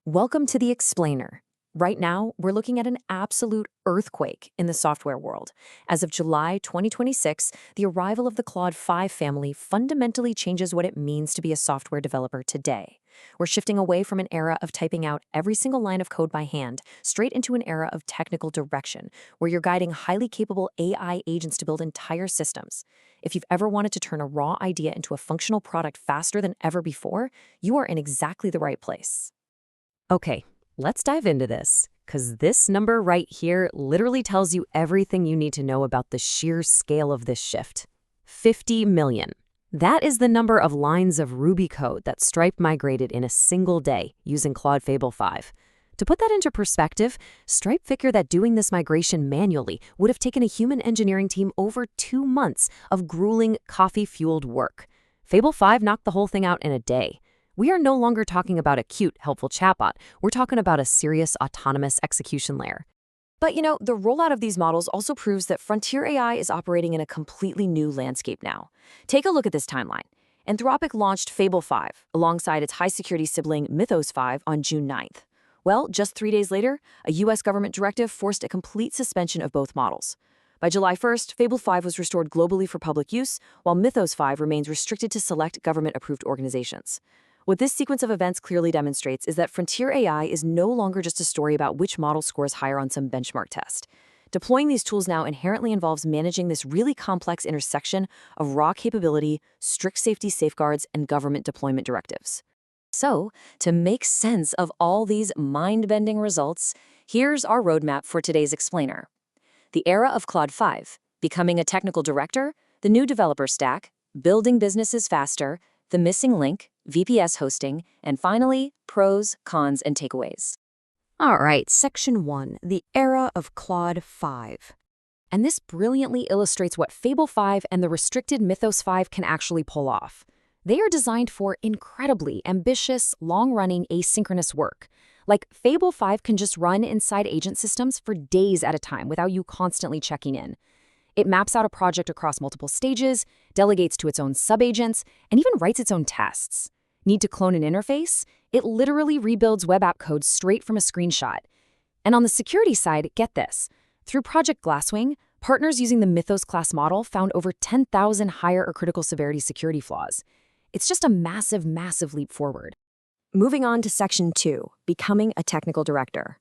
Welcome to the Explainer. Right now, we're looking at an absolute earthquake in the software world. As of July 2026, the arrival of the Claude 5 family fundamentally changes what it means to be a software developer today. We're shifting away from an era of typing out every single line of code by hand, straight into an era of technical direction, where you're guiding highly capable AI agents to build entire systems. If you've ever wanted to turn a raw idea into a functional product faster than ever before, you are in exactly the right place. Okay, let's dive into this, because this number right here literally tells you everything you need to know about the sheer scale of this shift. 50 million. That is the number of lines of Ruby code that Stripe migrated in a single day using Claude Fable 5. To put that into perspective, Stripe figured that doing this migration manually would have taken a human engineering team over 2 months of grueling, coffee-fueled work. Fable 5 knocked the whole thing out in a day. We are no longer talking about a cute, helpful chatbot. We're talking about a serious, autonomous execution layer. But the rollout of these models also proves that frontier AI is operating in a completely new landscape now. Take a look at this timeline. Anthropic launched Fable 5 alongside its high-security sibling Mythos 5 on June 9th. Well, just 3 days later, a U.S. government directive forced a complete suspension of both models. By July 1st, Fable 5 was restored globally for public use, while Mythos 5 remains restricted to select government-approved organizations. What this sequence of events clearly demonstrates is that frontier AI is no longer just a story about which model scores higher on some benchmark test. Deploying these tools now inherently involves managing this really complex intersection of raw capability, strict safety safeguards, and government deployment directives. So, to make sense of all these mind-bending results, here's our roadmap for today's explainer. The era of Claude 5, becoming a technical director, the new developer stack, building businesses faster, the missing link, VPS hosting, and finally, pros, cons, and takeaways. All right, Section 1, the era of Claude 5. And this brilliantly illustrates what Fable 5 and the restricted Mythos 5 can actually pull off. They are designed for incredibly ambitious, long-running asynchronous work. Like, Fable 5 can just run inside agent systems for days at a time without you constantly checking in. It maps out a project across multiple stages, delegates to its own subagents, and even writes its own tests. Need to clone an interface? It literally rebuilds web app code straight from a screenshot. And on the security side, get this. Through Project Glasswing, partners using the Mythos class model found over 10,000 higher or critical severity security flaws. It's just a massive, massive leap forward. Moving on to Section 2, becoming a technical director.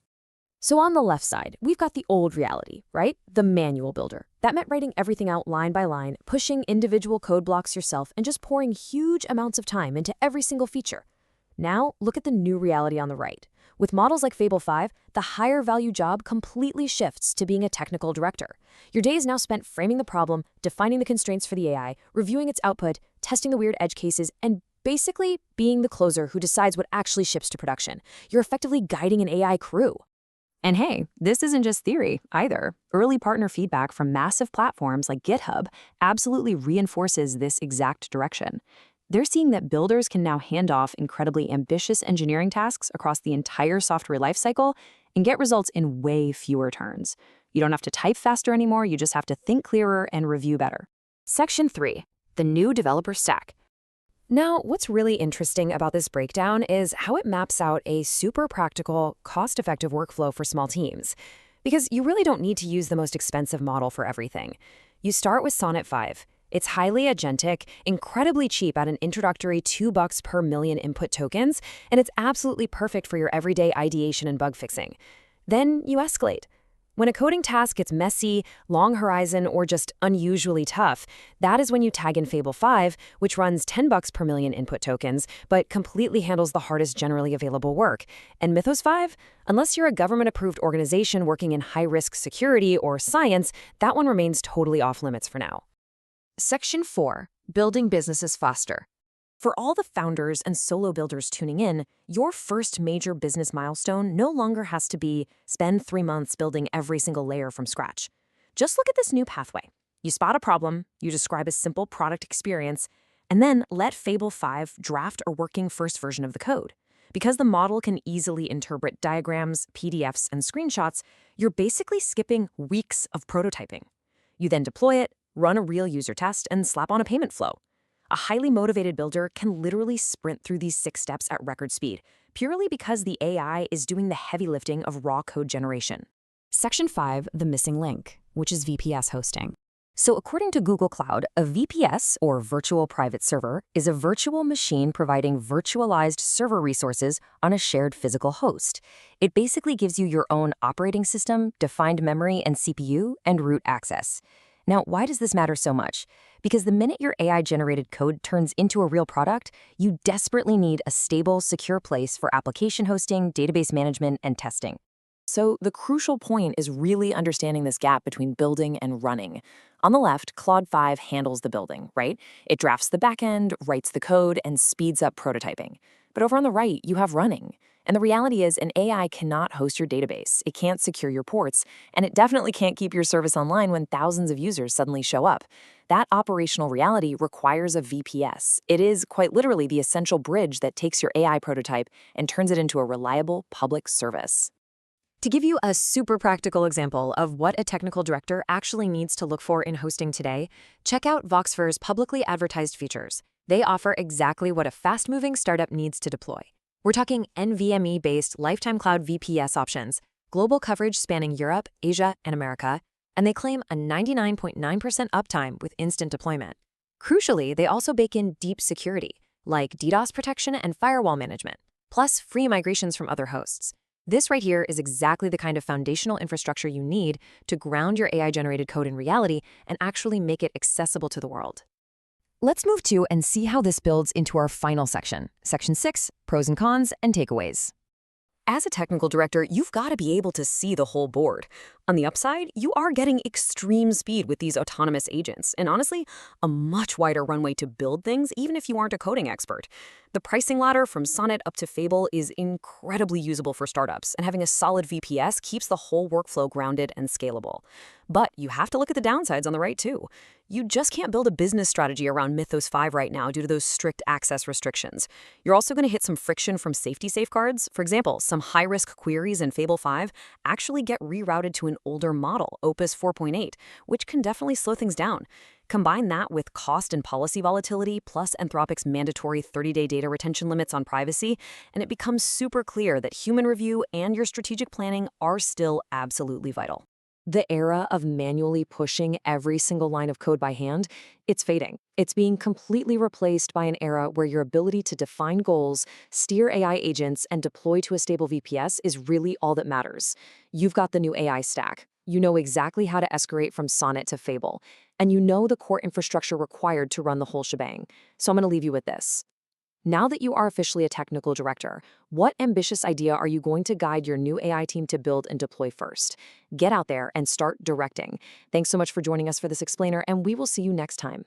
So on the left side, we've got the old reality, right? The manual builder. That meant writing everything out line by line, pushing individual code blocks yourself, and just pouring huge amounts of time into every single feature. Now, look at the new reality on the right. With models like Fable 5, the higher value job completely shifts to being a technical director. Your day is now spent framing the problem, defining the constraints for the AI, reviewing its output, testing the weird edge cases, and basically being the closer who decides what actually ships to production. You're effectively guiding an AI crew. And hey, this isn't just theory either. Early partner feedback from massive platforms like GitHub absolutely reinforces this exact direction. They're seeing that builders can now hand off incredibly ambitious engineering tasks across the entire software lifecycle and get results in way fewer turns. You don't have to type faster anymore, you just have to think clearer and review better. Section 3, the new developer stack. Now, what's really interesting about this breakdown is how it maps out a super practical, cost-effective workflow for small teams. Because you really don't need to use the most expensive model for everything. You start with Sonnet 5. It's highly agentic, incredibly cheap at an introductory $2 per million input tokens, and it's absolutely perfect for your everyday ideation and bug fixing. Then you escalate. When a coding task gets messy, long horizon, or just unusually tough, that is when you tag in Fable 5, which runs $10 per million input tokens, but completely handles the hardest generally available work. And Mythos 5? Unless you're a government-approved organization working in high-risk security or science, that one remains totally off-limits for now. Section 4, building businesses faster. For all the founders and solo builders tuning in, your first major business milestone no longer has to be spend 3 months building every single layer from scratch. Just look at this new pathway. You spot a problem, you describe a simple product experience, and then let Fable 5 draft a working first version of the code. Because the model can easily interpret diagrams, PDFs, and screenshots, you're basically skipping weeks of prototyping. You then deploy it, run a real user test, and slap on a payment flow. A highly motivated builder can literally sprint through these 6 steps at record speed, purely because the AI is doing the heavy lifting of raw code generation. Section 5, the missing link, which is VPS hosting. So according to Google Cloud, a VPS, or virtual private server, is a virtual machine providing virtualized server resources on a shared physical host. It basically gives you your own operating system, defined memory and CPU, and root access. Now, why does this matter so much? Because the minute your AI-generated code turns into a real product, you desperately need a stable, secure place for application hosting, database management, and testing. So the crucial point is really understanding this gap between building and running. On the left, Claude 5 handles the building, right? It drafts the backend, writes the code, and speeds up prototyping. But over on the right, you have running. And the reality is an AI cannot host your database, it can't secure your ports, and it definitely can't keep your service online when thousands of users suddenly show up. That operational reality requires a VPS. It is, quite literally, the essential bridge that takes your AI prototype and turns it into a reliable public service. To give you a super practical example of what a technical director actually needs to look for in hosting today, check out Voxfor's publicly advertised features. They offer exactly what a fast-moving startup needs to deploy. We're talking NVMe-based lifetime cloud VPS options, global coverage spanning Europe, Asia, and America, and they claim a 99.9% uptime with instant deployment. Crucially, they also bake in deep security, like DDoS protection and firewall management, plus free migrations from other hosts. This right here is exactly the kind of foundational infrastructure you need to ground your AI-generated code in reality and actually make it accessible to the world. Let's move to and see how this builds into our final section, Section 6, Pros and Cons and Takeaways. As a technical director, you've got to be able to see the whole board. On the upside, you are getting extreme speed with these autonomous agents, and honestly, a much wider runway to build things even if you aren't a coding expert. The pricing ladder from Sonnet up to Fable is incredibly usable for startups, and having a solid VPS keeps the whole workflow grounded and scalable. But you have to look at the downsides on the right too. You just can't build a business strategy around Mythos 5 right now due to those strict access restrictions. You're also going to hit some friction from safety safeguards. For example, some high-risk queries in Fable 5 actually get rerouted to an older model, Opus 4.8, which can definitely slow things down. Combine that with cost and policy volatility, plus Anthropic's mandatory 30-day data retention limits on privacy, and it becomes super clear that human review and your strategic planning are still absolutely vital. The era of manually pushing every single line of code by hand, it's fading. It's being completely replaced by an era where your ability to define goals, steer AI agents, and deploy to a stable VPS is really all that matters. You've got the new AI stack. You know exactly how to escalate from Sonnet to Fable, and you know the core infrastructure required to run the whole shebang. So I'm going to leave you with this. Now that you are officially a technical director, what ambitious idea are you going to guide your new AI team to build and deploy first? Get out there and start directing. Thanks so much for joining us for this explainer, and we will see you next time.